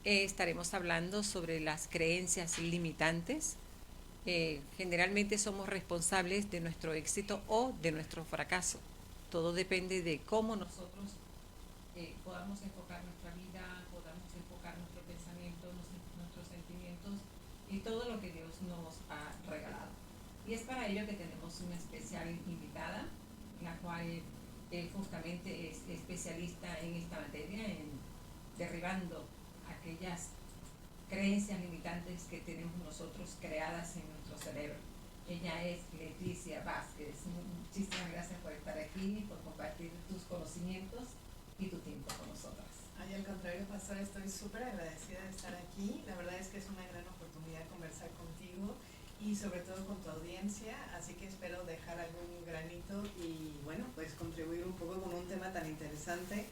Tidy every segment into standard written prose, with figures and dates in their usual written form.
estaremos hablando sobre las creencias limitantes. Generalmente somos responsables de nuestro éxito o de nuestro fracaso. Todo depende de cómo nosotros podamos enfocar nuestra vida, podamos enfocar nuestro pensamiento, nuestros sentimientos y todo lo que Dios nos ha regalado. Y es para ello que tenemos una especial invitada, la cual justamente es especialista en esta materia, en derribando aquellas creencias limitantes que tenemos nosotros creadas en nuestro cerebro. Ella es Leticia Vázquez. Muchísimas gracias por estar aquí, por compartir tus conocimientos y tu tiempo con nosotras. Ay, al contrario, pastora, estoy súper agradecida de estar aquí. La verdad es que es una gran oportunidad conversar contigo y sobre todo con tu audiencia, así que espero dejar algún granito y bueno, pues contribuir un poco con un tema tan interesante.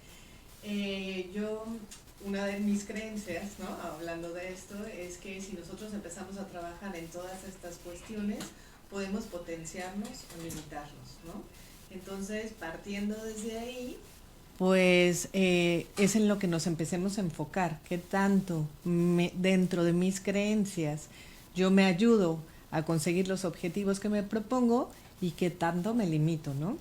Una de mis creencias, ¿no?, hablando de esto, es que si nosotros empezamos a trabajar en todas estas cuestiones, podemos potenciarnos o limitarnos, ¿no? Entonces, partiendo desde ahí, pues es en lo que nos empecemos a enfocar, qué tanto dentro de mis creencias yo me ayudo a conseguir los objetivos que me propongo y qué tanto me limito, ¿no?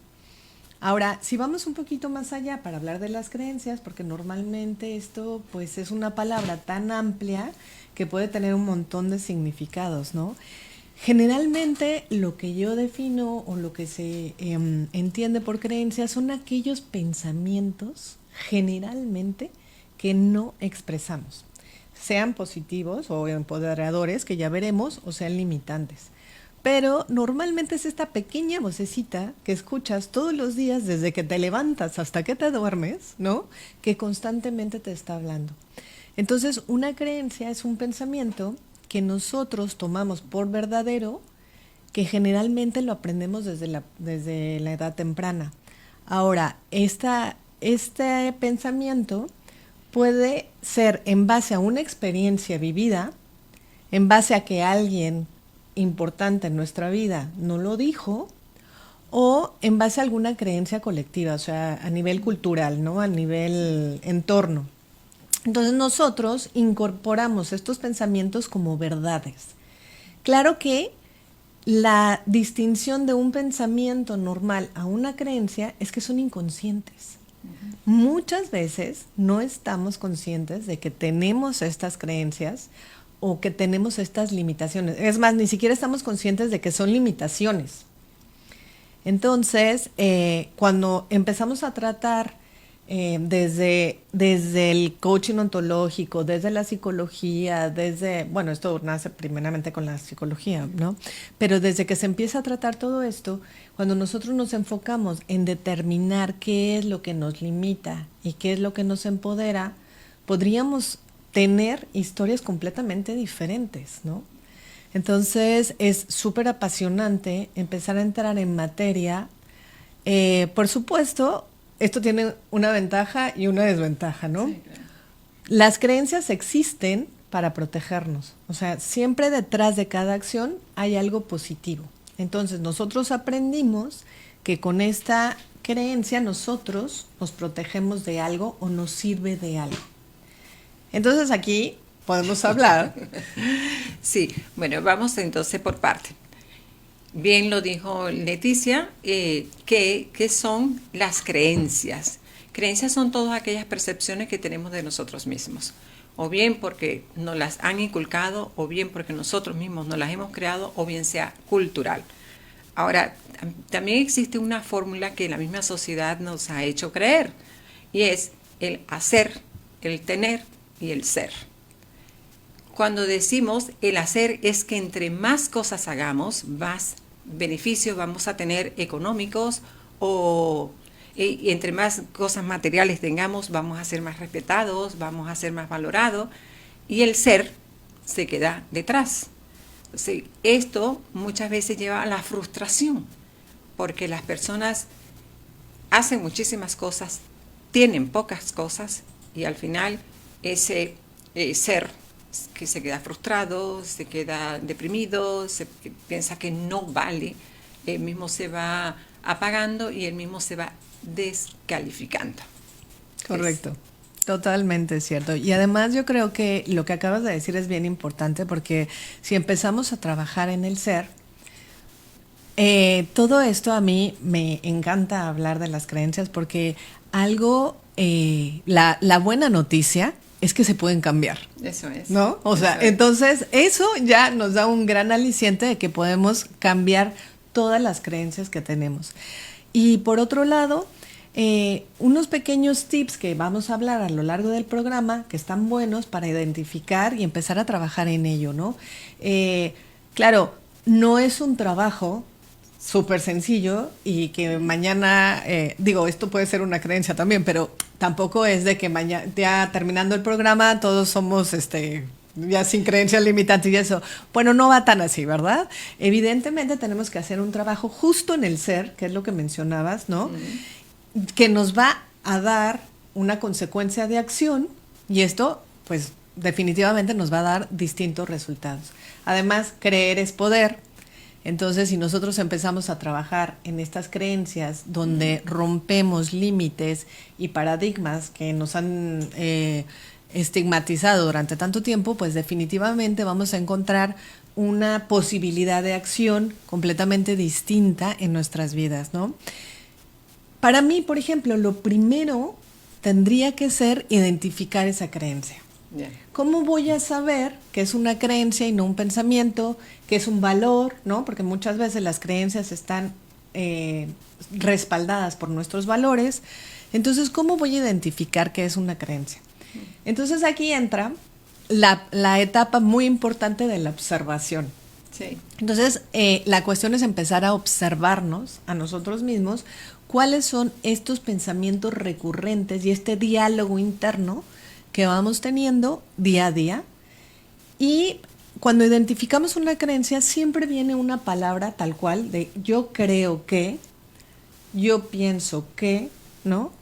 Ahora, si vamos un poquito más allá para hablar de las creencias, porque normalmente esto pues es una palabra tan amplia que puede tener un montón de significados, ¿no? Generalmente lo que yo defino o lo que se entiende por creencias son aquellos pensamientos generalmente que no expresamos, sean positivos o empoderadores, que ya veremos, o sean limitantes. Pero normalmente es esta pequeña vocecita que escuchas todos los días desde que te levantas hasta que te duermes, ¿no?, que constantemente te está hablando. Entonces, una creencia es un pensamiento que nosotros tomamos por verdadero, que generalmente lo aprendemos desde la edad temprana. Ahora, este pensamiento puede ser en base a una experiencia vivida, en base a que alguien importante en nuestra vida no lo dijo, o en base a alguna creencia colectiva, o sea, a nivel cultural, ¿no?, a nivel entorno. Entonces nosotros incorporamos estos pensamientos como verdades. Claro que la distinción de un pensamiento normal a una creencia es que son inconscientes. Muchas veces no estamos conscientes de que tenemos estas creencias o que tenemos estas limitaciones. Es más, ni siquiera estamos conscientes de que son limitaciones. Entonces, cuando empezamos a tratar desde el coaching ontológico, desde la psicología, bueno, esto nace primeramente con la psicología, ¿no? Pero desde que se empieza a tratar todo esto, cuando nosotros nos enfocamos en determinar qué es lo que nos limita y qué es lo que nos empodera, podríamos tener historias completamente diferentes, ¿no? Entonces es súper apasionante empezar a entrar en materia. Por supuesto, esto tiene una ventaja y una desventaja, ¿no? Sí, claro. Las creencias existen para protegernos. O sea, siempre detrás de cada acción hay algo positivo. Entonces nosotros aprendimos que con esta creencia nosotros nos protegemos de algo o nos sirve de algo. Entonces aquí podemos hablar. Sí, bueno, vamos entonces por parte. Bien lo dijo Leticia, ¿qué son las creencias? Creencias son todas aquellas percepciones que tenemos de nosotros mismos, o bien porque nos las han inculcado, o bien porque nosotros mismos nos las hemos creado, o bien sea cultural. Ahora, también existe una fórmula que la misma sociedad nos ha hecho creer, y es el hacer, el tener y el ser. Cuando decimos el hacer es que entre más cosas hagamos, más beneficios vamos a tener económicos y entre más cosas materiales tengamos, vamos a ser más respetados, vamos a ser más valorados, y el ser se queda detrás. Entonces, esto muchas veces lleva a la frustración, porque las personas hacen muchísimas cosas, tienen pocas cosas, y al final ese ser que se queda frustrado, se queda deprimido, piensa que no vale, él mismo se va apagando y él mismo se va descalificando. Correcto. Totalmente cierto. Y además yo creo que lo que acabas de decir es bien importante porque si empezamos a trabajar en el ser, todo esto a mí me encanta hablar de las creencias porque la buena noticia es que se pueden cambiar. Eso es. ¿No? O sea, entonces eso ya nos da un gran aliciente de que podemos cambiar todas las creencias que tenemos. Y por otro lado, unos pequeños tips que vamos a hablar a lo largo del programa que están buenos para identificar y empezar a trabajar en ello, ¿no? Claro, no es un trabajo súper sencillo y que mañana, esto puede ser una creencia también, pero tampoco es de que mañana, ya terminando el programa, todos somos ya sin creencias limitantes y eso. Bueno, no va tan así, ¿verdad? Evidentemente tenemos que hacer un trabajo justo en el ser, que es lo que mencionabas, ¿no? Que nos va a dar una consecuencia de acción y esto, pues, definitivamente nos va a dar distintos resultados. Además, creer es poder. Entonces, si nosotros empezamos a trabajar en estas creencias donde rompemos límites y paradigmas que nos han estigmatizado durante tanto tiempo, pues definitivamente vamos a encontrar una posibilidad de acción completamente distinta en nuestras vidas, ¿no? Para mí, por ejemplo, lo primero tendría que ser identificar esa creencia. Yeah. ¿Cómo voy a saber que es una creencia y no un pensamiento, que es un valor, ¿no? Porque muchas veces las creencias están respaldadas por nuestros valores. Entonces, ¿cómo voy a identificar que es una creencia? Entonces, aquí entra la etapa muy importante de la observación. Sí. Entonces, la cuestión es empezar a observarnos a nosotros mismos cuáles son estos pensamientos recurrentes y este diálogo interno que vamos teniendo día a día. Y cuando identificamos una creencia, siempre viene una palabra tal cual de yo creo que, yo pienso que, ¿no?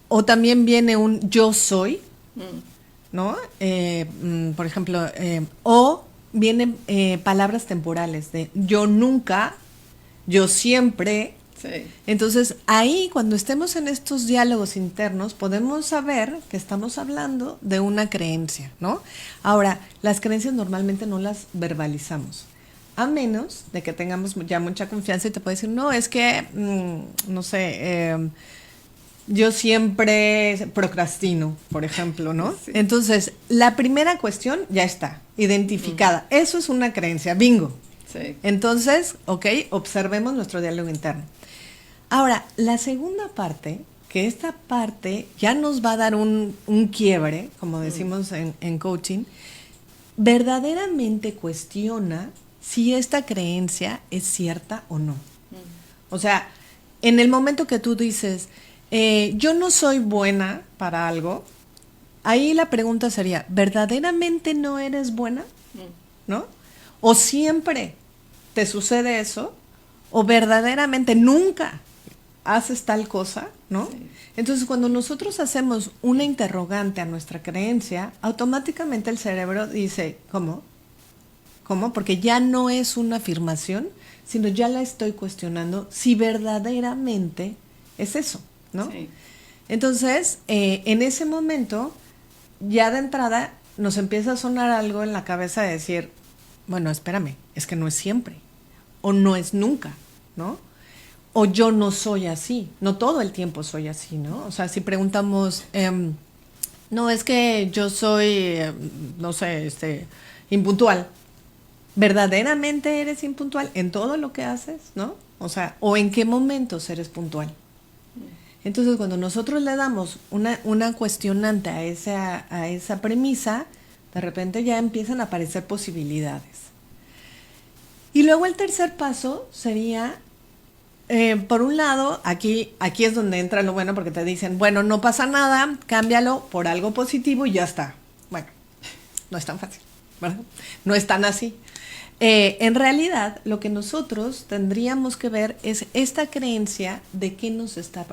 O también viene un yo soy, ¿no? Por ejemplo, o vienen palabras temporales de yo nunca, yo siempre. Sí. Entonces, ahí cuando estemos en estos diálogos internos, podemos saber que estamos hablando de una creencia, ¿no? Ahora, las creencias normalmente no las verbalizamos, a menos de que tengamos ya mucha confianza y te puede decir, no, es que, no sé, yo siempre procrastino, por ejemplo, ¿no? Sí. Entonces, la primera cuestión ya está, identificada. Eso es una creencia, bingo. Sí. Entonces, ok, observemos nuestro diálogo interno. Ahora, la segunda parte, que esta parte ya nos va a dar un quiebre, como decimos en coaching, verdaderamente cuestiona si esta creencia es cierta o no. O sea, en el momento que tú dices, yo no soy buena para algo, ahí la pregunta sería, ¿verdaderamente no eres buena? ¿No? ¿O siempre te sucede eso? ¿O verdaderamente nunca haces tal cosa? ¿No? Sí. Entonces, cuando nosotros hacemos una interrogante a nuestra creencia, automáticamente el cerebro dice, ¿cómo? ¿Cómo? Porque ya no es una afirmación, sino ya la estoy cuestionando si verdaderamente es eso, ¿no? Sí. Entonces, en ese momento, ya de entrada, nos empieza a sonar algo en la cabeza de decir, bueno, espérame, es que no es siempre, o no es nunca, ¿no? O yo no soy así, no todo el tiempo soy así, ¿no? O sea, si preguntamos, no, es que yo soy, no sé, impuntual. ¿Verdaderamente eres impuntual en todo lo que haces, no? O sea, ¿o en qué momentos eres puntual? Entonces, cuando nosotros le damos una cuestionante a esa premisa, de repente ya empiezan a aparecer posibilidades. Y luego el tercer paso sería, por un lado, aquí es donde entra lo bueno, porque te dicen, bueno, no pasa nada, cámbialo por algo positivo y ya está. Bueno, no es tan fácil, ¿verdad? No es tan así. En realidad, lo que nosotros tendríamos que ver es esta creencia de qué nos está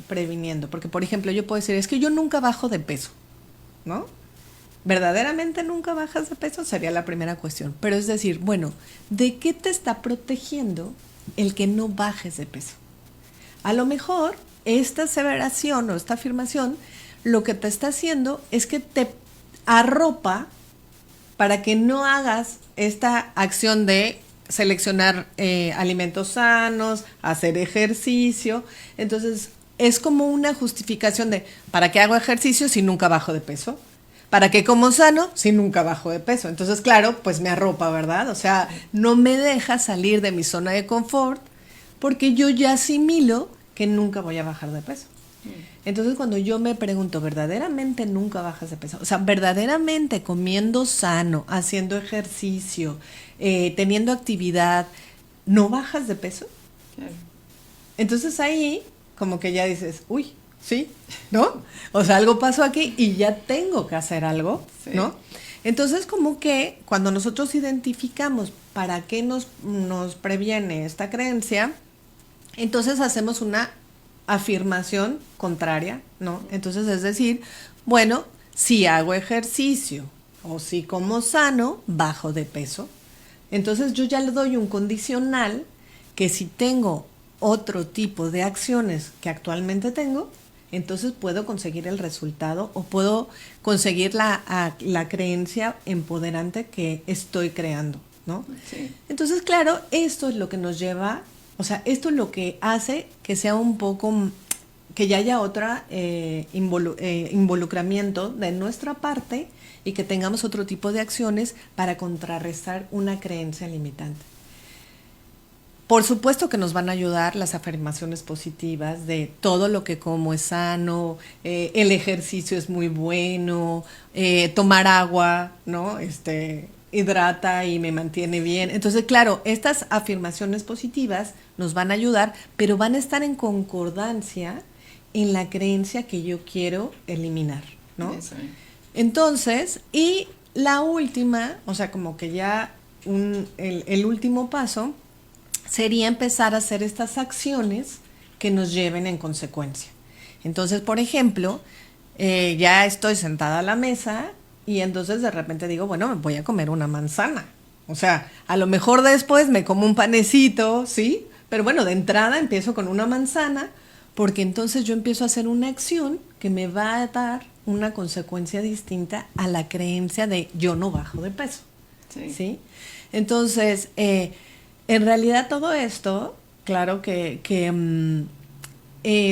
previniendo. Porque, por ejemplo, yo puedo decir, es que yo nunca bajo de peso, ¿no? ¿Verdaderamente nunca bajas de peso? Sería la primera cuestión. Pero es decir, bueno, ¿de qué te está protegiendo el que no bajes de peso? A lo mejor esta aseveración o esta afirmación lo que te está haciendo es que te arropa para que no hagas esta acción de seleccionar alimentos sanos, hacer ejercicio. Entonces, es como una justificación de, ¿para qué hago ejercicio si nunca bajo de peso? ¿Para qué como sano si nunca bajo de peso? Entonces, claro, pues me arropa, ¿verdad? O sea, no me deja salir de mi zona de confort porque yo ya asimilo que nunca voy a bajar de peso. Entonces, cuando yo me pregunto, ¿verdaderamente nunca bajas de peso? O sea, verdaderamente comiendo sano, haciendo ejercicio, teniendo actividad, ¿no bajas de peso? Claro. Entonces ahí como que ya dices, uy, sí, ¿no? O sea, algo pasó aquí y ya tengo que hacer algo, Sí. ¿no? Entonces como que cuando nosotros identificamos para qué nos previene esta creencia, entonces hacemos una afirmación contraria, ¿no? Entonces es decir, bueno, si hago ejercicio o si como sano, bajo de peso. Entonces yo ya le doy un condicional que si tengo otro tipo de acciones que actualmente tengo, entonces puedo conseguir el resultado o puedo conseguir la creencia empoderante que estoy creando, ¿no? Sí. Entonces, claro, esto es lo que nos lleva, o sea, esto es lo que hace que sea un poco, que ya haya otra involucramiento de nuestra parte y que tengamos otro tipo de acciones para contrarrestar una creencia limitante. Por supuesto que nos van a ayudar las afirmaciones positivas de todo lo que como es sano, el ejercicio es muy bueno, tomar agua, ¿no? Hidrata y me mantiene bien. Entonces, claro, estas afirmaciones positivas nos van a ayudar, pero van a estar en concordancia en la creencia que yo quiero eliminar, ¿no? Eso. Entonces, y la última, o sea, como que ya el último paso sería empezar a hacer estas acciones que nos lleven en consecuencia. Entonces, por ejemplo, ya estoy sentada a la mesa y entonces de repente digo, bueno, me voy a comer una manzana. O sea, a lo mejor después me como un panecito, ¿sí? Pero bueno, de entrada empiezo con una manzana porque entonces yo empiezo a hacer una acción que me va a dar una consecuencia distinta a la creencia de yo no bajo de peso. Sí. ¿Sí? Entonces, en realidad todo esto, claro que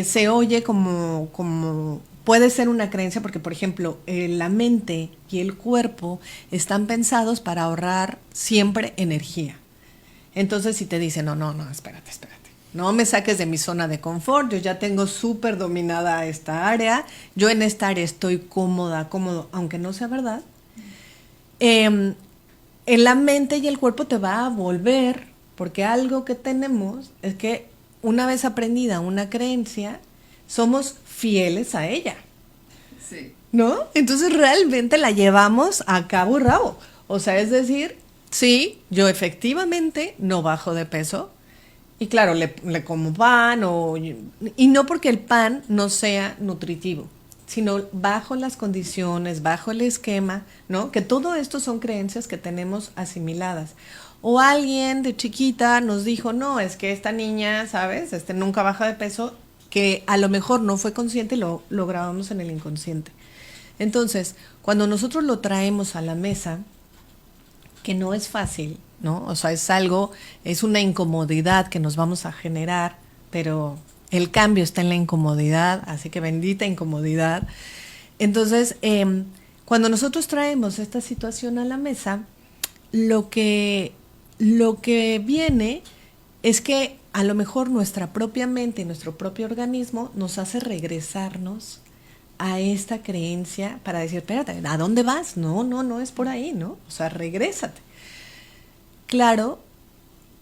se oye como puede ser una creencia porque, por ejemplo, la mente y el cuerpo están pensados para ahorrar siempre energía. Entonces, si te dicen, no, espérate, no me saques de mi zona de confort, yo ya tengo súper dominada esta área, yo en esta área estoy cómodo, aunque no sea verdad, en la mente y el cuerpo te va a volver, porque algo que tenemos es que una vez aprendida una creencia, somos fieles a ella, Sí. ¿no? Entonces realmente la llevamos a cabo y rabo. O sea, es decir, sí, yo efectivamente no bajo de peso, y claro, le como pan, y no porque el pan no sea nutritivo, sino bajo las condiciones, bajo el esquema, ¿no? Que todo esto son creencias que tenemos asimiladas. O alguien de chiquita nos dijo, no, es que esta niña, ¿sabes? Nunca baja de peso, que a lo mejor no fue consciente y lo grabamos en el inconsciente. Entonces, cuando nosotros lo traemos a la mesa, que no es fácil, ¿no? O sea, es una incomodidad que nos vamos a generar, pero el cambio está en la incomodidad, así que bendita incomodidad. Entonces, cuando nosotros traemos esta situación a la mesa, lo que viene es que a lo mejor nuestra propia mente y nuestro propio organismo nos hace regresarnos a esta creencia para decir, espérate, ¿a dónde vas? No es por ahí, ¿no? O sea, regrésate. Claro,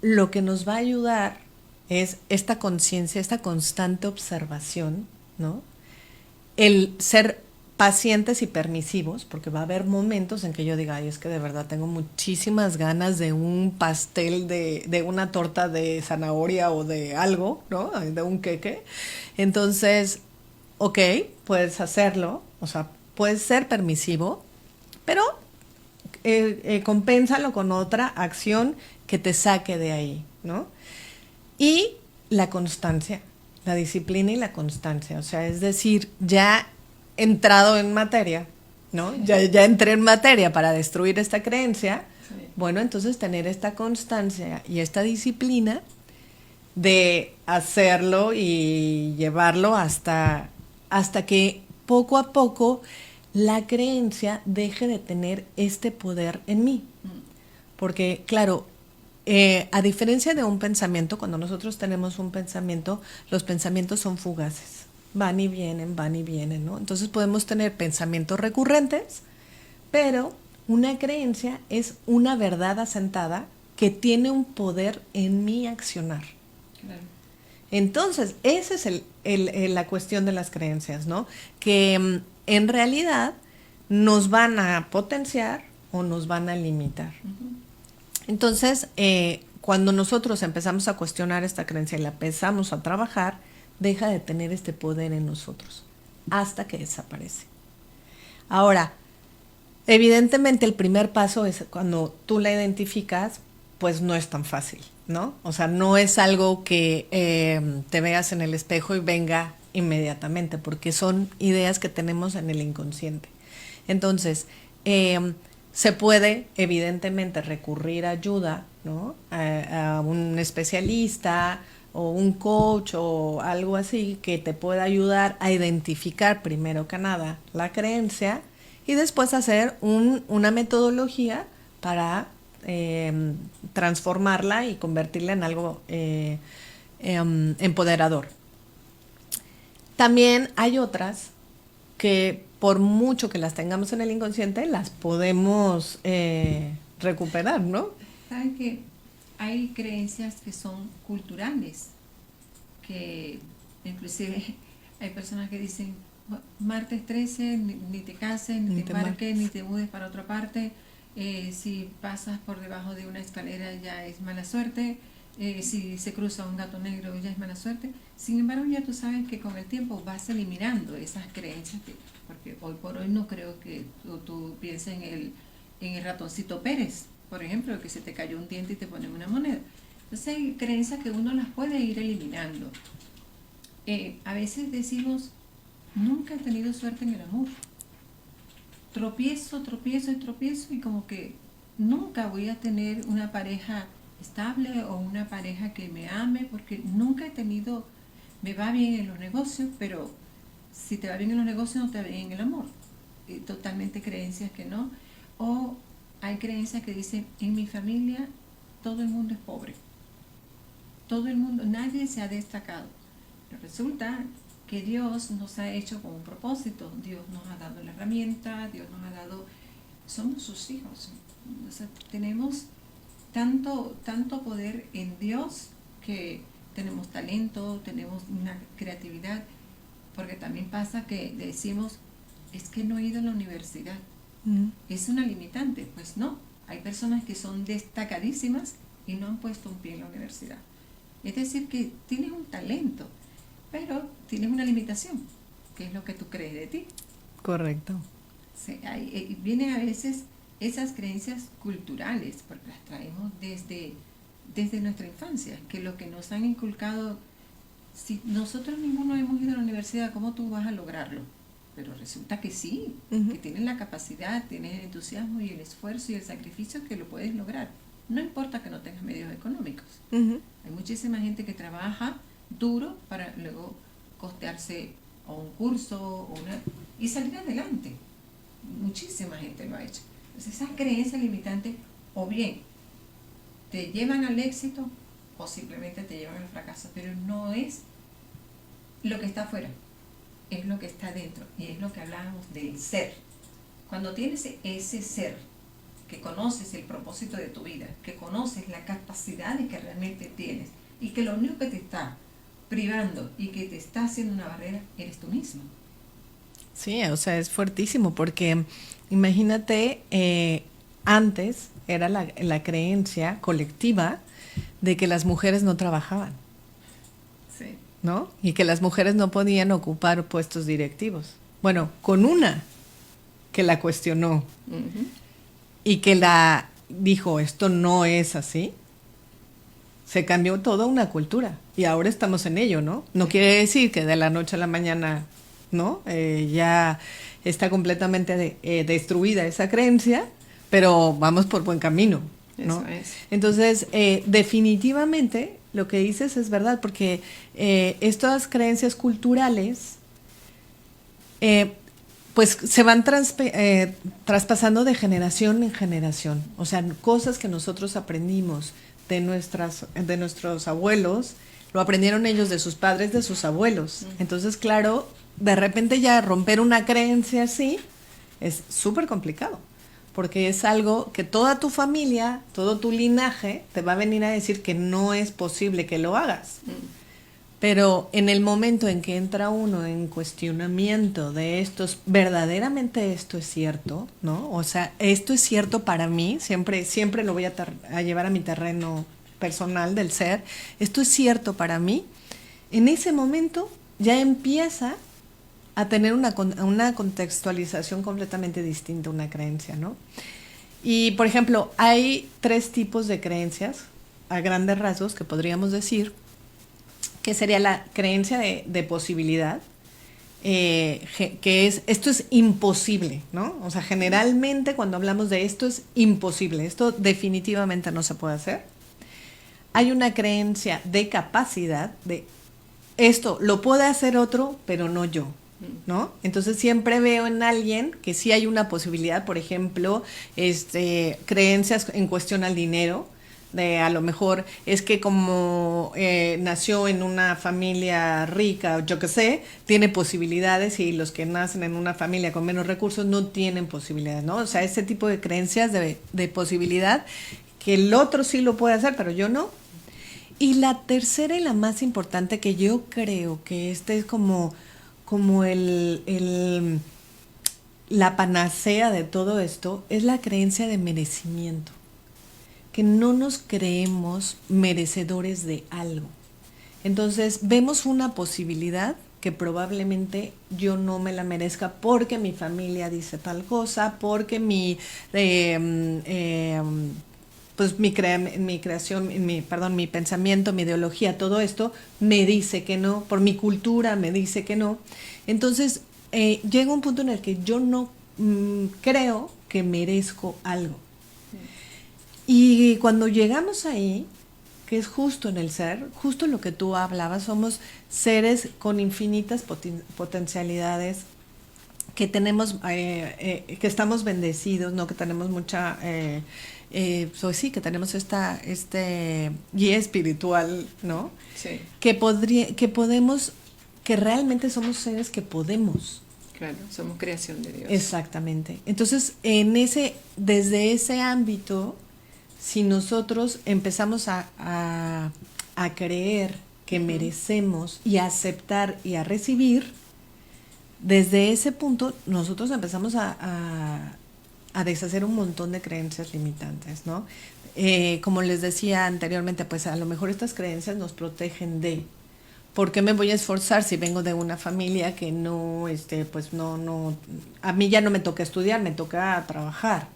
lo que nos va a ayudar es esta conciencia, esta constante observación, ¿no? El ser pacientes y permisivos, porque va a haber momentos en que yo diga, ay, es que de verdad tengo muchísimas ganas de un pastel, de una torta de zanahoria o de algo, ¿no? De un queque. Entonces, ok, puedes hacerlo, o sea, puedes ser permisivo, pero compénsalo con otra acción que te saque de ahí, ¿no? Y la constancia, la disciplina y la constancia, o sea, es decir, ya entrado en materia, ¿no? Ya entré en materia para destruir esta creencia. Sí. Bueno, entonces tener esta constancia y esta disciplina de hacerlo y llevarlo hasta que poco a poco la creencia deje de tener este poder en mí. Porque, claro, a diferencia de un pensamiento, cuando nosotros tenemos un pensamiento, los pensamientos son fugaces. Van y vienen, ¿no? Entonces podemos tener pensamientos recurrentes, pero una creencia es una verdad asentada que tiene un poder en mi accionar. Claro. Entonces, esa es la cuestión de las creencias, ¿no? Que en realidad nos van a potenciar o nos van a limitar. Uh-huh. Entonces, cuando nosotros empezamos a cuestionar esta creencia y la empezamos a trabajar, deja de tener este poder en nosotros hasta que desaparece. Ahora, evidentemente el primer paso es cuando tú la identificas, pues no es tan fácil, ¿no? O sea, no es algo que te veas en el espejo y venga inmediatamente, porque son ideas que tenemos en el inconsciente. Entonces, se puede evidentemente recurrir a ayuda, ¿no? A un especialista o un coach o algo así que te pueda ayudar a identificar primero que nada la creencia y después hacer una metodología para transformarla y convertirla en algo empoderador. También hay otras que por mucho que las tengamos en el inconsciente, las podemos recuperar, ¿no? ¿Saben que hay creencias que son culturales? Que inclusive hay personas que dicen, martes 13, ni te cases, ni te embarques, ni te mudes para otra parte. Si pasas por debajo de una escalera ya es mala suerte. Si se cruza un gato negro ya es mala suerte. Sin embargo, ya tú sabes que con el tiempo vas eliminando esas creencias, porque hoy por hoy no creo que tú pienses en el ratoncito Pérez, por ejemplo, que se te cayó un diente y te ponen una moneda. Entonces hay creencias que uno las puede ir eliminando. A veces decimos, nunca he tenido suerte en el amor. Tropiezo y como que nunca voy a tener una pareja estable o una pareja que me ame, porque nunca he tenido, me va bien en los negocios, pero si te va bien en los negocios no te va bien en el amor. Totalmente creencias que no. O hay creencias que dicen, en mi familia todo el mundo es pobre. Todo el mundo, nadie se ha destacado. Pero resulta que Dios nos ha hecho con un propósito. Dios nos ha dado la herramienta, Dios nos ha dado, somos sus hijos. O sea, tenemos tanto poder en Dios que tenemos talento, tenemos una creatividad, porque también pasa que decimos, es que no he ido a la universidad. ¿Es una limitante? Pues no, hay personas que son destacadísimas y no han puesto un pie en la universidad. Es decir, que tienes un talento, pero tienes una limitación, que es lo que tú crees de ti. Correcto. Sí, vienen a veces esas creencias culturales, porque las traemos desde nuestra infancia, que lo que nos han inculcado, si nosotros ninguno hemos ido a la universidad, ¿cómo tú vas a lograrlo? Pero resulta que sí, que tienes la capacidad, tienes el entusiasmo y el esfuerzo y el sacrificio que lo puedes lograr. No importa que no tengas medios económicos. Hay muchísima gente que trabaja duro para luego costearse o un curso y salir adelante. Muchísima gente lo ha hecho. Entonces esas creencias limitantes o bien te llevan al éxito o simplemente te llevan al fracaso, pero no es lo que está afuera, es lo que está dentro, y es lo que hablábamos del ser. Cuando tienes ese ser, que conoces el propósito de tu vida, que conoces las capacidades que realmente tienes, y que lo único que te está privando y que te está haciendo una barrera, eres tú mismo. Sí, o sea, es fuertísimo, porque imagínate, antes era la creencia colectiva de que las mujeres no trabajaban. Sí. ¿No? Y que las mujeres no podían ocupar puestos directivos. Bueno, con una que la cuestionó y que la dijo, esto no es así, se cambió toda una cultura y ahora estamos en ello, ¿no? No quiere decir que de la noche a la mañana ¿no? Ya está completamente destruida esa creencia, pero vamos por buen camino, ¿no? Eso es. Entonces, definitivamente lo que dices es verdad, porque estas creencias culturales pues se van traspasando de generación en generación. O sea, cosas que nosotros aprendimos de nuestros abuelos, lo aprendieron ellos de sus padres, de sus abuelos. Entonces, claro, de repente ya romper una creencia así es súper complicado, porque es algo que toda tu familia, todo tu linaje te va a venir a decir que no es posible que lo hagas. Pero en el momento en que entra uno en cuestionamiento de estos, verdaderamente esto es cierto, ¿no? O sea, esto es cierto para mí, siempre lo voy a llevar a mi terreno personal del ser, esto es cierto para mí, en ese momento ya empieza a tener una contextualización completamente distinta, una creencia, ¿no? Y, por ejemplo, hay 3 tipos de creencias, a grandes rasgos, que podríamos decir, que sería la creencia de posibilidad, que es, esto es imposible, ¿no? O sea, generalmente cuando hablamos de esto es imposible, esto definitivamente no se puede hacer. Hay una creencia de capacidad, de esto lo puede hacer otro, pero no yo, ¿no? Entonces siempre veo en alguien que sí hay una posibilidad, por ejemplo, creencias en cuestión al dinero, de a lo mejor es que como nació en una familia rica, yo qué sé, tiene posibilidades, y los que nacen en una familia con menos recursos no tienen posibilidades, ¿no? O sea, ese tipo de creencias de posibilidad, que el otro sí lo puede hacer, pero yo no. Y la tercera y la más importante, que yo creo que es como la panacea de todo esto, es la creencia de merecimiento, que no nos creemos merecedores de algo. Entonces vemos una posibilidad que probablemente yo no me la merezca porque mi familia dice tal cosa, porque pues mi pensamiento, mi ideología, todo esto me dice que no, por mi cultura me dice que no. Entonces llega un punto en el que yo no creo que merezco algo. Y cuando llegamos ahí, que es justo en el ser, justo lo que tú hablabas, somos seres con infinitas potencialidades, que tenemos, que estamos bendecidos, ¿no? Que tenemos mucha, pues sí, que tenemos esta guía espiritual, ¿no? Sí. Que podemos, que realmente somos seres que podemos. Claro, somos creación de Dios. Exactamente. Entonces, desde ese ámbito, si nosotros empezamos a creer que merecemos y a aceptar y a recibir, desde ese punto nosotros empezamos a deshacer un montón de creencias limitantes, ¿no? Como les decía anteriormente, pues a lo mejor estas creencias nos protegen de... ¿Por qué me voy a esforzar si vengo de una familia que no, pues no, a mí ya no me toca estudiar, me toca trabajar?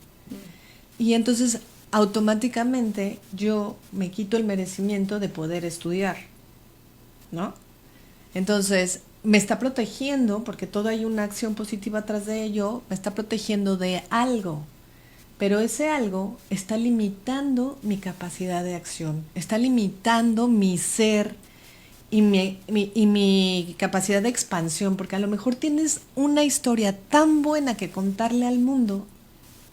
Y entonces automáticamente yo me quito el merecimiento de poder estudiar, ¿no? Entonces me está protegiendo, porque todo hay una acción positiva atrás de ello, me está protegiendo de algo, pero ese algo está limitando mi capacidad de acción, está limitando mi ser y mi capacidad de expansión, porque a lo mejor tienes una historia tan buena que contarle al mundo,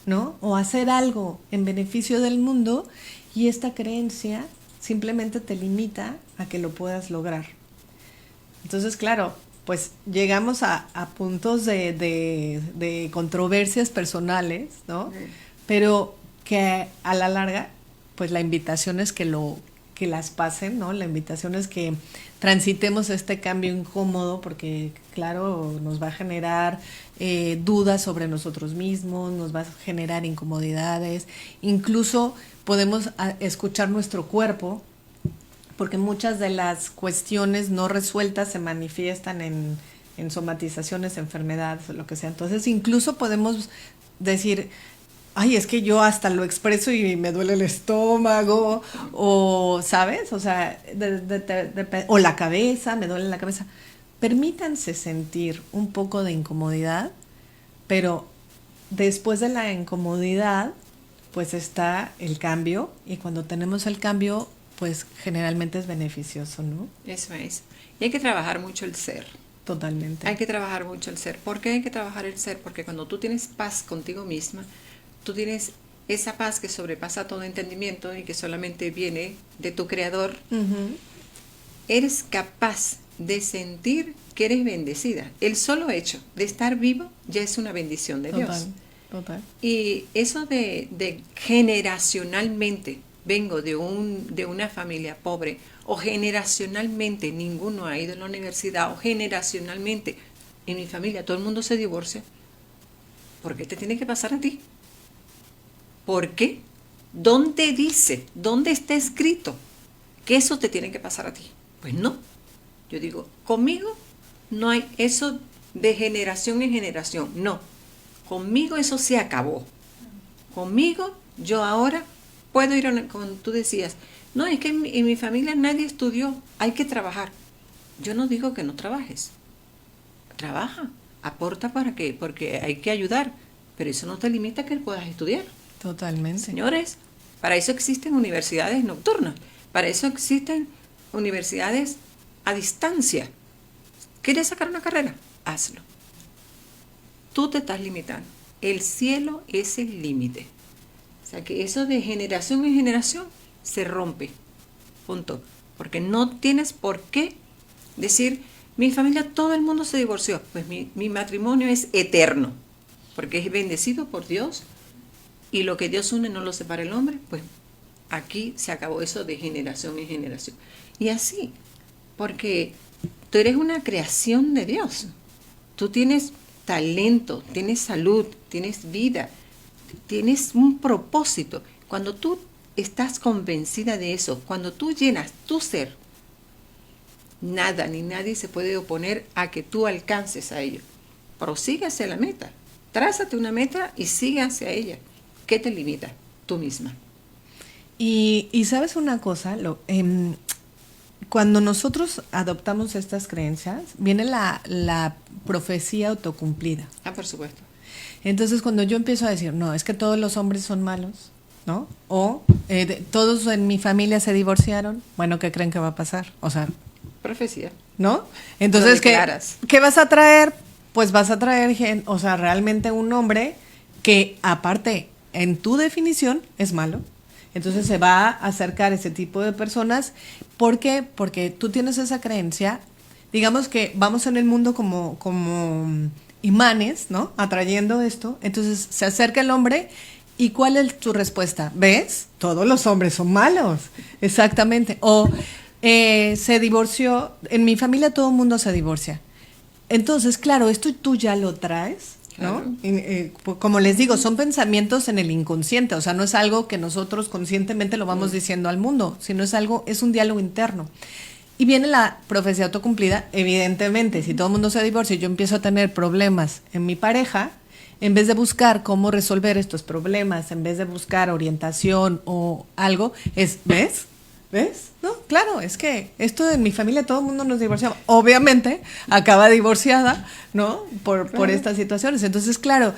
¿no? O hacer algo en beneficio del mundo, y esta creencia simplemente te limita a que lo puedas lograr. Entonces, claro, pues llegamos a puntos de controversias personales, ¿no? Sí. Pero que a la larga, pues la invitación es que las pasen, ¿no? La invitación es que transitemos este cambio incómodo, porque claro, nos va a generar dudas sobre nosotros mismos, nos va a generar incomodidades, incluso podemos escuchar nuestro cuerpo, porque muchas de las cuestiones no resueltas se manifiestan en somatizaciones, enfermedades o lo que sea. Entonces incluso podemos decir, ay, es que yo hasta lo expreso y me duele el estómago, o, ¿sabes? O sea, o la cabeza, me duele la cabeza. permítanse sentir un poco de incomodidad, pero después de la incomodidad, pues está el cambio, y cuando tenemos el cambio, pues generalmente es beneficioso, ¿no? Eso es. Y hay que trabajar mucho el ser. Totalmente. Hay que trabajar mucho el ser. ¿Por qué hay que trabajar el ser? Porque cuando tú tienes paz contigo misma, tú tienes esa paz que sobrepasa todo entendimiento y que solamente viene de tu creador, eres capaz de sentir que eres bendecida. El solo hecho de estar vivo ya es una bendición de Dios. Total. Y eso de generacionalmente, vengo de una familia pobre, o generacionalmente ninguno ha ido a la universidad, o generacionalmente en mi familia todo el mundo se divorcia, ¿por qué te tiene que pasar a ti? ¿Por qué? ¿Dónde dice? ¿Dónde está escrito que eso te tiene que pasar a ti? Pues no. Yo digo, conmigo no hay eso de generación en generación. No. Conmigo eso se acabó. Conmigo yo ahora puedo ir como tú decías. No, es que en mi familia nadie estudió. Hay que trabajar. Yo no digo que no trabajes. Trabaja. Aporta porque hay que ayudar. Pero eso no te limita a que puedas estudiar. Totalmente. Señores, para eso existen universidades nocturnas, para eso existen universidades a distancia. ¿Quieres sacar una carrera? Hazlo. Tú te estás limitando. El cielo es el límite. O sea que eso de generación en generación se rompe. Punto. Porque no tienes por qué decir, mi familia, todo el mundo se divorció. Pues mi matrimonio es eterno, porque es bendecido por Dios. Y lo que Dios une no lo separa el hombre, pues aquí se acabó eso de generación en generación. Y así, porque tú eres una creación de Dios. Tú tienes talento, tienes salud, tienes vida, tienes un propósito. Cuando tú estás convencida de eso, cuando tú llenas tu ser, nada ni nadie se puede oponer a que tú alcances a ello. Prosigue hacia la meta. Trázate una meta y sigue hacia ella. ¿Qué te limita? Tú misma. Y sabes una cosa, cuando nosotros adoptamos estas creencias, viene la profecía autocumplida. Ah, por supuesto. Entonces, cuando yo empiezo a decir, no, es que todos los hombres son malos, ¿no? O todos en mi familia se divorciaron, bueno, ¿qué creen que va a pasar? O sea, profecía, ¿no? Entonces, ¿qué vas a traer? Pues vas a traer, o sea, realmente un hombre que, aparte, en tu definición, es malo. Entonces se va a acercar ese tipo de personas. ¿Por qué? Porque tú tienes esa creencia. Digamos que vamos en el mundo como imanes, ¿no? Atrayendo esto. Entonces se acerca el hombre. ¿Y cuál es tu respuesta? ¿Ves? Todos los hombres son malos. Exactamente. O se divorció. En mi familia todo el mundo se divorcia. Entonces, claro, esto tú ya lo traes, ¿no? Claro. Como les digo, son pensamientos en el inconsciente, o sea, no es algo que nosotros conscientemente lo vamos diciendo al mundo, sino es un diálogo interno. Y viene la profecía autocumplida, evidentemente, si todo el mundo se divorcia y yo empiezo a tener problemas en mi pareja, en vez de buscar cómo resolver estos problemas, en vez de buscar orientación o algo, ¿ves? No, claro, es que esto en mi familia todo el mundo nos divorciamos. Obviamente acaba divorciada, ¿no? Por estas situaciones. Entonces, claro,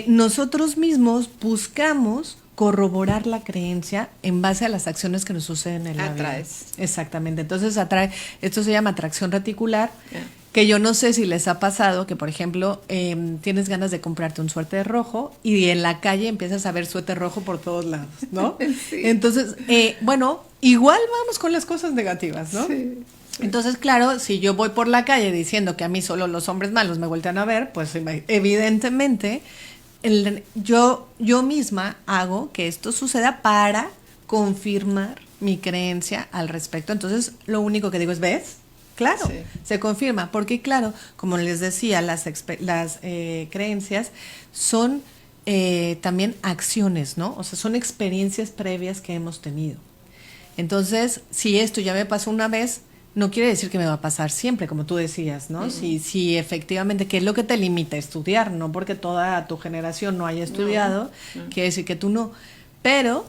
nosotros mismos buscamos corroborar la creencia en base a las acciones que nos suceden en la vida. Atraes. Exactamente. Entonces esto se llama atracción reticular. Yeah. Que yo no sé si les ha pasado que, por ejemplo, tienes ganas de comprarte un suéter rojo y en la calle empiezas a ver suéter rojo por todos lados, ¿no? Sí. Entonces, bueno, igual vamos con las cosas negativas, ¿no? Sí. Entonces, claro, si yo voy por la calle diciendo que a mí solo los hombres malos me voltean a ver, pues evidentemente yo misma hago que esto suceda para confirmar mi creencia al respecto. Entonces, lo único que digo es, ¿ves? Claro, sí. Se confirma, porque claro, como les decía, las creencias son también acciones, ¿no? O sea, son experiencias previas que hemos tenido. Entonces, si esto ya me pasó una vez, no quiere decir que me va a pasar siempre, como tú decías, ¿no? Si efectivamente, ¿qué es lo que te limita a estudiar? No porque toda tu generación no haya estudiado, quiere decir que tú no. Pero,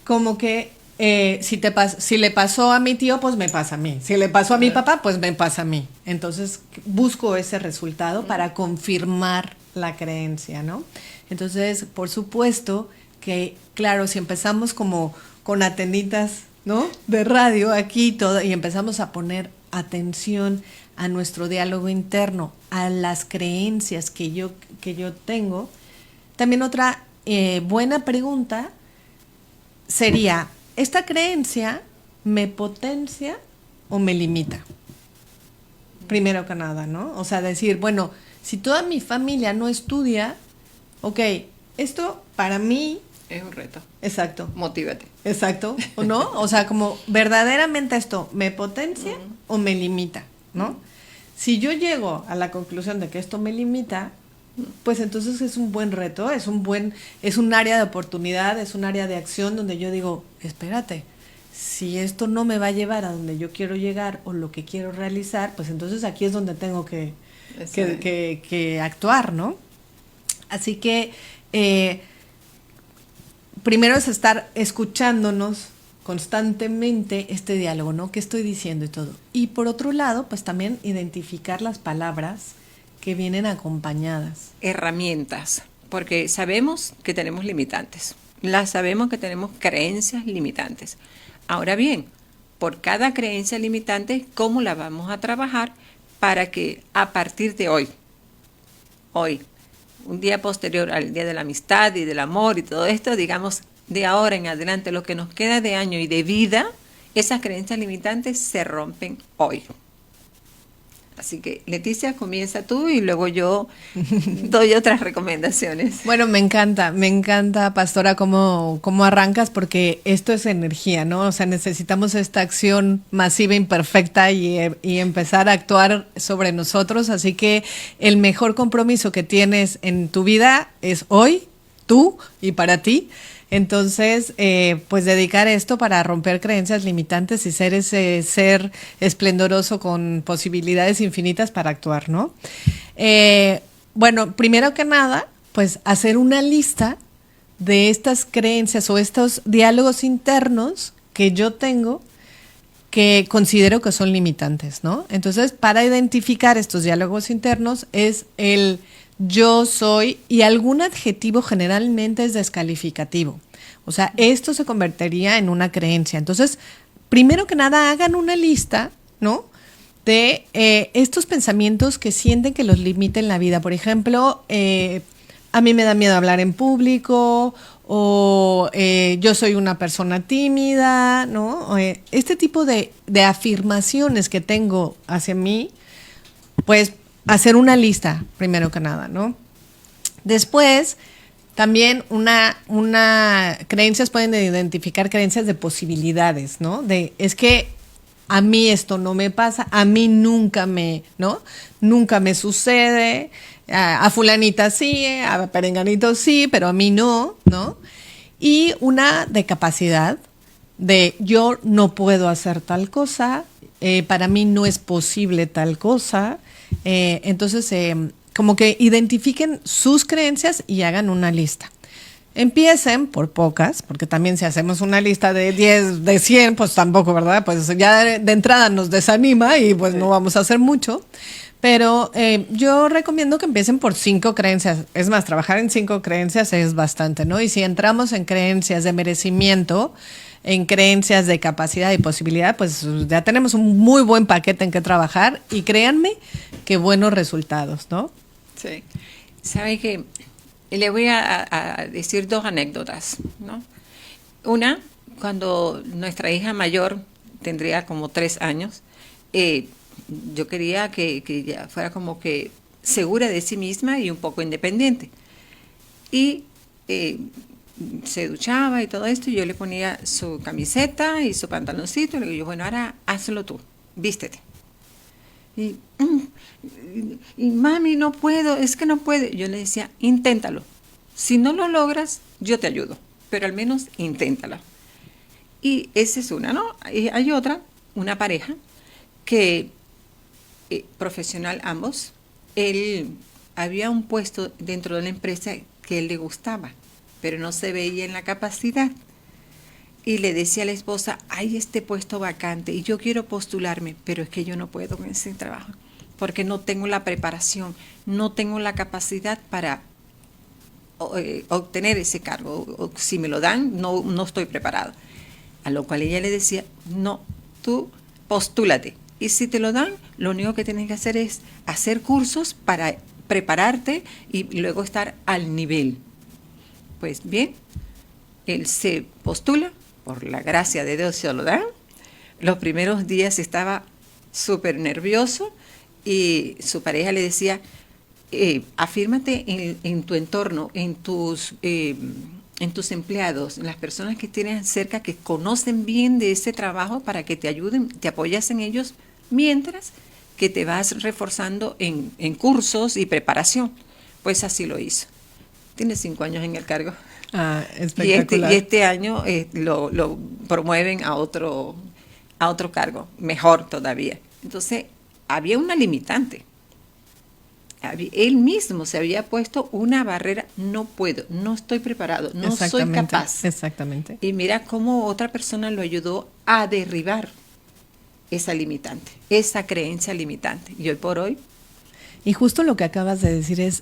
como que si le pasó a mi tío, pues me pasa a mí. Si le pasó a mi papá, pues me pasa a mí. Entonces busco ese resultado para confirmar la creencia, ¿no? Entonces, por supuesto que, claro, si empezamos como con antenitas, ¿no? De radio aquí y todo, y empezamos a poner atención a nuestro diálogo interno, a las creencias que yo tengo. También otra buena pregunta sería, ¿esta creencia me potencia o me limita? Primero que nada, ¿no? O sea, decir, bueno, si toda mi familia no estudia, ok, esto para mí... Es un reto. Exacto. Motívate. Exacto, ¿o no? O sea, como verdaderamente esto me potencia o me limita, ¿no? Si yo llego a la conclusión de que esto me limita, pues entonces es un buen reto, es un área de oportunidad, es un área de acción donde yo digo, espérate, si esto no me va a llevar a donde yo quiero llegar o lo que quiero realizar, pues entonces aquí es donde tengo que actuar, ¿no? Así que primero es estar escuchándonos constantemente este diálogo, ¿no? ¿Qué estoy diciendo y todo? Y por otro lado, pues también identificar las palabras que vienen acompañadas. Herramientas, porque sabemos que tenemos limitantes, sabemos que tenemos creencias limitantes. Ahora bien, por cada creencia limitante, ¿cómo la vamos a trabajar para que a partir de hoy, un día posterior al Día de la Amistad y del Amor y todo esto, digamos, de ahora en adelante, lo que nos queda de año y de vida, esas creencias limitantes se rompen hoy? Así que, Leticia, comienza tú y luego yo doy otras recomendaciones. Bueno, me encanta, Pastora, cómo arrancas, porque esto es energía, ¿no? O sea, necesitamos esta acción masiva, imperfecta y empezar a actuar sobre nosotros. Así que el mejor compromiso que tienes en tu vida es hoy, tú y para ti. Entonces, pues dedicar esto para romper creencias limitantes y ser ese ser esplendoroso con posibilidades infinitas para actuar, ¿no? Bueno, primero que nada, pues hacer una lista de estas creencias o estos diálogos internos que yo tengo que considero que son limitantes, ¿no? Entonces, para identificar estos diálogos internos es el yo soy, y algún adjetivo generalmente es descalificativo. O sea, esto se convertiría en una creencia. Entonces, primero que nada, hagan una lista, ¿no? De estos pensamientos que sienten que los limiten la vida. Por ejemplo, a mí me da miedo hablar en público, o yo soy una persona tímida, ¿no? Este tipo de afirmaciones que tengo hacia mí, pues hacer una lista, primero que nada, ¿no? Después, también creencias pueden identificar creencias de posibilidades, ¿no? Es que a mí esto no me pasa, a mí nunca me sucede, a fulanita sí, a perenganito sí, pero a mí no, ¿no? Y una de capacidad, de yo no puedo hacer tal cosa, para mí no es posible tal cosa. Entonces, como que identifiquen sus creencias y hagan una lista. Empiecen por pocas, porque también si hacemos una lista de 10, de 100, pues tampoco, ¿verdad? Pues ya de entrada nos desanima y pues no vamos a hacer mucho. Pero yo recomiendo que empiecen por 5 creencias. Es más, trabajar en 5 creencias es bastante, ¿no? Y si entramos en creencias de merecimiento, en creencias de capacidad y posibilidad, pues ya tenemos un muy buen paquete en que trabajar, y créanme que buenos resultados, ¿no? Sí. ¿Sabe qué? Le voy a decir 2 anécdotas, ¿no? Una, cuando nuestra hija mayor tendría como 3 años, yo quería que ella fuera como que segura de sí misma y un poco independiente. Y se duchaba y todo esto, y yo le ponía su camiseta y su pantaloncito, y le digo, bueno, ahora hazlo tú, vístete. Y mami, no puedo, es que no puede. Yo le decía, inténtalo. Si no lo logras, yo te ayudo, pero al menos inténtalo. Y esa es una, ¿no? Y hay otra, una pareja que, profesional ambos, él había un puesto dentro de la empresa que él le gustaba, pero no se veía en la capacidad. y le decía a la esposa, hay este puesto vacante y yo quiero postularme, pero es que yo no puedo con ese trabajo, porque no tengo la preparación, no tengo la capacidad para obtener ese cargo, o si me lo dan, no estoy preparado. A lo cual ella le decía, no, tú postúlate, y si te lo dan, lo único que tienes que hacer es hacer cursos para prepararte y luego estar al nivel. Pues bien, él se postula, por la gracia de Dios se lo dan. Los primeros días estaba súper nervioso y su pareja le decía, afírmate en tu entorno, en tus empleados, en las personas que tienes cerca, que conocen bien de ese trabajo para que te ayuden, te apoyas en ellos mientras que te vas reforzando en cursos y preparación. Pues así lo hizo. Tiene 5 años en el cargo. Ah, espectacular. Y este año lo promueven a otro cargo, mejor todavía. Entonces, había una limitante. Él mismo se había puesto una barrera, no puedo, no estoy preparado, no soy capaz. Exactamente. Y mira cómo otra persona lo ayudó a derribar esa limitante, esa creencia limitante. Y hoy por hoy... Y justo lo que acabas de decir es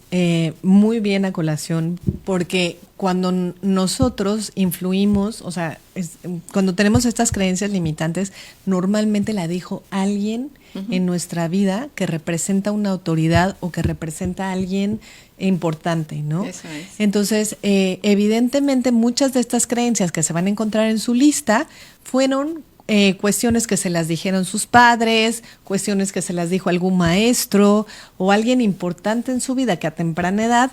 muy bien a colación, porque cuando nosotros influimos, o sea, cuando tenemos estas creencias limitantes, normalmente la dijo alguien en nuestra vida que representa una autoridad o que representa a alguien importante, ¿no? Eso es. Entonces, evidentemente muchas de estas creencias que se van a encontrar en su lista fueron cuestiones que se las dijeron sus padres, cuestiones que se las dijo algún maestro o alguien importante en su vida que a temprana edad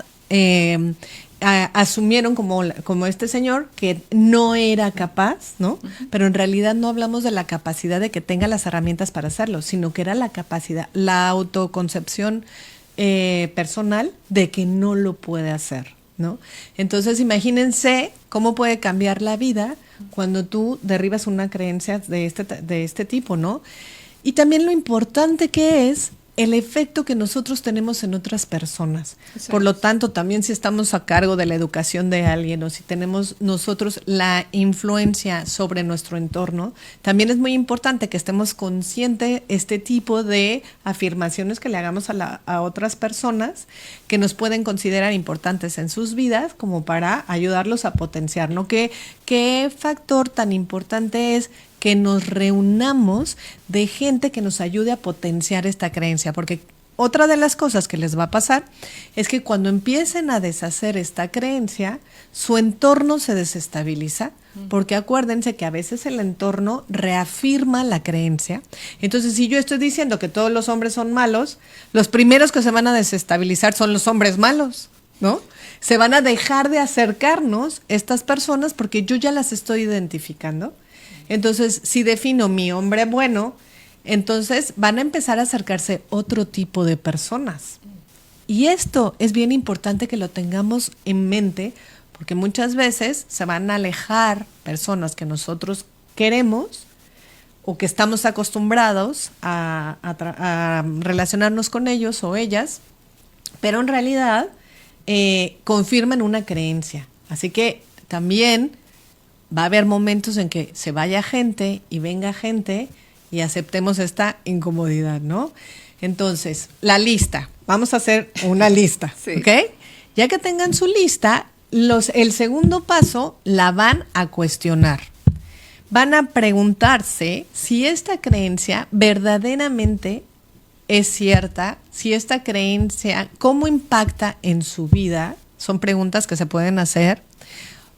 asumieron como este señor que no era capaz, ¿no? Pero en realidad no hablamos de la capacidad de que tenga las herramientas para hacerlo, sino que era la capacidad, la autoconcepción personal de que no lo puede hacer, ¿no? Entonces imagínense cómo puede cambiar la vida cuando tú derribas una creencia de este tipo, ¿no? Y también lo importante que es el efecto que nosotros tenemos en otras personas. Exacto. Por lo tanto, también si estamos a cargo de la educación de alguien o si tenemos nosotros la influencia sobre nuestro entorno, también es muy importante que estemos conscientes este tipo de afirmaciones que le hagamos a otras personas que nos pueden considerar importantes en sus vidas como para ayudarlos a potenciar, ¿no? ¿Qué factor tan importante es que nos reunamos de gente que nos ayude a potenciar esta creencia? Porque otra de las cosas que les va a pasar es que cuando empiecen a deshacer esta creencia, su entorno se desestabiliza, porque acuérdense que a veces el entorno reafirma la creencia. Entonces, si yo estoy diciendo que todos los hombres son malos, los primeros que se van a desestabilizar son los hombres malos, ¿no? Se van a dejar de acercarnos estas personas porque yo ya las estoy identificando. Entonces, si defino mi hombre bueno, entonces van a empezar a acercarse otro tipo de personas. Y esto es bien importante que lo tengamos en mente, porque muchas veces se van a alejar personas que nosotros queremos o que estamos acostumbrados a relacionarnos con ellos o ellas, pero en realidad confirman una creencia. Así que también va a haber momentos en que se vaya gente y venga gente y aceptemos esta incomodidad, ¿no? Entonces, la lista. Vamos a hacer una lista, Sí. ¿ok? Ya que tengan su lista, el segundo paso la van a cuestionar. Van a preguntarse si esta creencia verdaderamente es cierta, si esta creencia, cómo impacta en su vida. Son preguntas que se pueden hacer.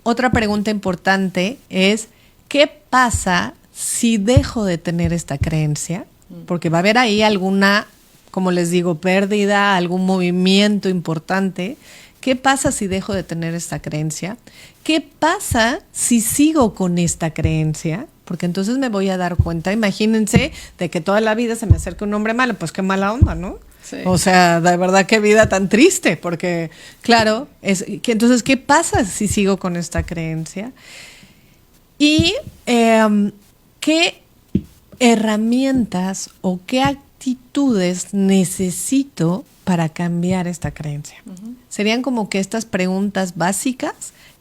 Otra pregunta importante es, ¿qué pasa si dejo de tener esta creencia? Porque va a haber ahí alguna, como les digo, pérdida, algún movimiento importante. ¿Qué pasa si dejo de tener esta creencia? ¿Qué pasa si sigo con esta creencia? Porque entonces me voy a dar cuenta, imagínense, de que toda la vida se me acerca un hombre malo, pues qué mala onda, ¿no? Sí. O sea, de verdad qué vida tan triste, porque claro, entonces, ¿qué pasa si sigo con esta creencia? Y ¿qué herramientas o qué actitudes necesito para cambiar esta creencia? Serían como que estas preguntas básicas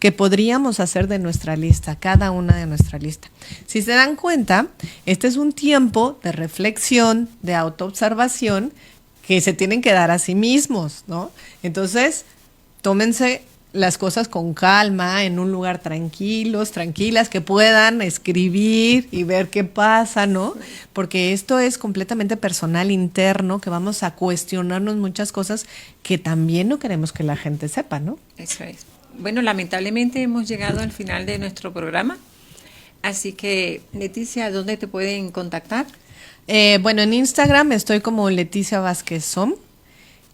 que podríamos hacer de nuestra lista, cada una de nuestra lista. Si se dan cuenta, este es un tiempo de reflexión, de autoobservación que se tienen que dar a sí mismos, ¿no? Entonces, tómense las cosas con calma, en un lugar tranquilos, tranquilas, que puedan escribir y ver qué pasa, ¿no? Porque esto es completamente personal, interno, que vamos a cuestionarnos muchas cosas que también no queremos que la gente sepa, ¿no? Eso es. Bueno, lamentablemente hemos llegado al final de nuestro programa, así que, Leticia, ¿dónde te pueden contactar? Bueno, en Instagram estoy como Leticia Vázquez Som.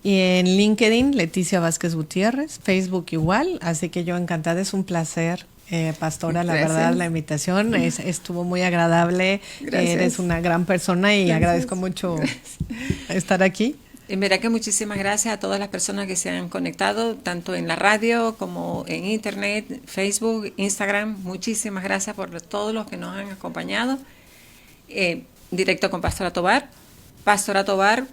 Y en LinkedIn, Leticia Vázquez Gutiérrez, Facebook igual, así que yo encantada, es un placer, Pastora, la Gracias. verdad, la invitación estuvo muy agradable, Gracias. eres una gran persona y Gracias. agradezco mucho estar aquí. En verdad que muchísimas gracias a todas las personas que se han conectado, tanto en la radio como en internet, Facebook, Instagram. Muchísimas gracias por todos los que nos han acompañado. Directo con Pastora Tovar. Pastora Tovar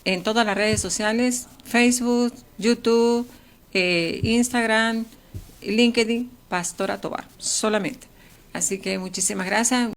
en todas las redes sociales, Facebook, YouTube, Instagram, LinkedIn, Pastora Tovar, solamente. Así que muchísimas gracias.